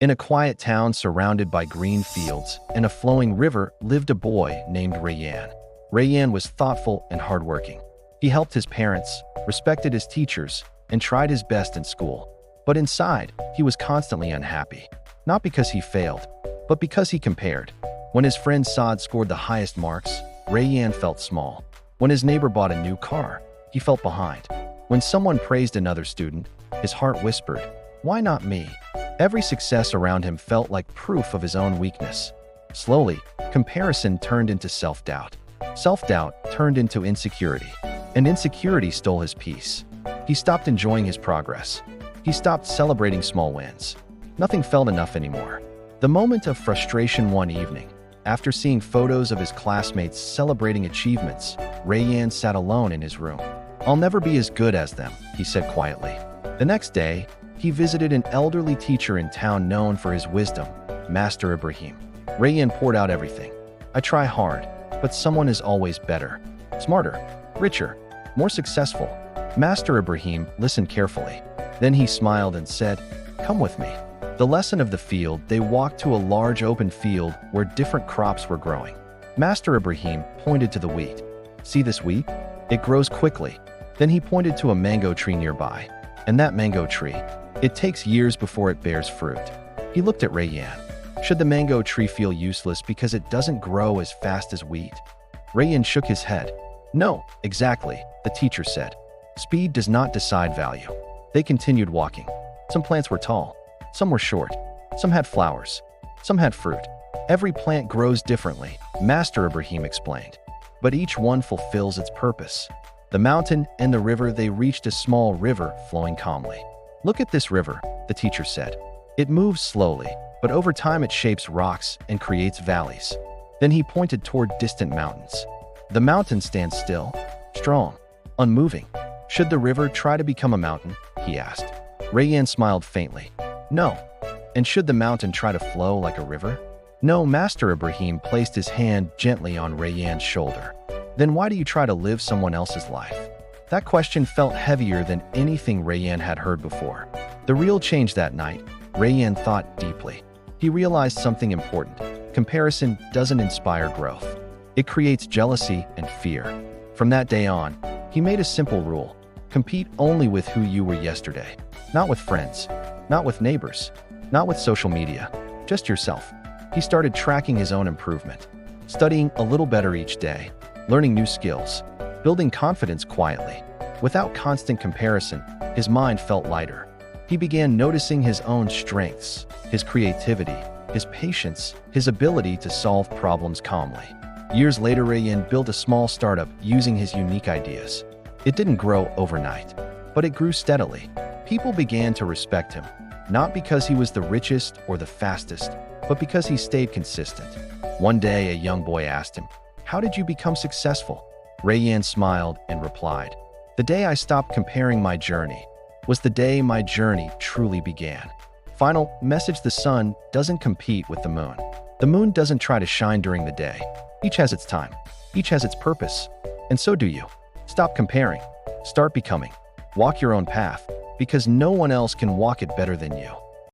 In a quiet town surrounded by green fields and a flowing river lived a boy named Rayyan. Rayyan was thoughtful and hardworking. He helped his parents, respected his teachers, and tried his best in school. But inside, he was constantly unhappy. Not because he failed, but because he compared. When his friend Saad scored the highest marks, Rayyan felt small. When his neighbor bought a new car, he felt behind. When someone praised another student, his heart whispered, "Why not me?" Every success around him felt like proof of his own weakness. Slowly, comparison turned into self-doubt. Self-doubt turned into insecurity, and insecurity stole his peace. He stopped enjoying his progress. He stopped celebrating small wins. Nothing felt enough anymore. The moment of frustration one evening, after seeing photos of his classmates celebrating achievements, Rayyan sat alone in his room. "I'll never be as good as them," he said quietly. The next day, he visited an elderly teacher in town known for his wisdom, Master Ibrahim. Rayyan poured out everything. "I try hard, but someone is always better, smarter, richer, more successful." Master Ibrahim listened carefully. Then he smiled and said, "Come with me." The lesson of the field, they walked to a large open field where different crops were growing. Master Ibrahim pointed to the wheat. "See this wheat? It grows quickly." Then he pointed to a mango tree nearby. "And that mango tree, it takes years before it bears fruit." He looked at Rayyan. "Should the mango tree feel useless because it doesn't grow as fast as wheat?" Rayyan shook his head. "No, exactly," the teacher said. "Speed does not decide value." They continued walking. Some plants were tall. Some were short. Some had flowers. Some had fruit. "Every plant grows differently," Master Ibrahim explained. "But each one fulfills its purpose." The mountain and the river, they reached a small river flowing calmly. "Look at this river," the teacher said. "It moves slowly, but over time it shapes rocks and creates valleys." Then he pointed toward distant mountains. "The mountain stands still, strong, unmoving. Should the river try to become a mountain?" he asked. Rayyan smiled faintly. "No." "And should the mountain try to flow like a river?" "No." Master Ibrahim placed his hand gently on Rayyan's shoulder. "Then why do you try to live someone else's life?" That question felt heavier than anything Rayyan had heard before. The real change that night, Rayyan thought deeply. He realized something important. Comparison doesn't inspire growth. It creates jealousy and fear. From that day on, he made a simple rule. Compete only with who you were yesterday. Not with friends. Not with neighbors. Not with social media. Just yourself. He started tracking his own improvement. Studying a little better each day. Learning new skills. Building confidence quietly. Without constant comparison, his mind felt lighter. He began noticing his own strengths, his creativity, his patience, his ability to solve problems calmly. Years later, Rayyan built a small startup using his unique ideas. It didn't grow overnight, but it grew steadily. People began to respect him, not because he was the richest or the fastest, but because he stayed consistent. One day, a young boy asked him, "How did you become successful?" Rayyan smiled and replied, "The day I stopped comparing my journey was the day my journey truly began." Final message: the sun doesn't compete with the moon. The moon doesn't try to shine during the day. Each has its time. Each has its purpose. And so do you. Stop comparing. Start becoming. Walk your own path, because no one else can walk it better than you.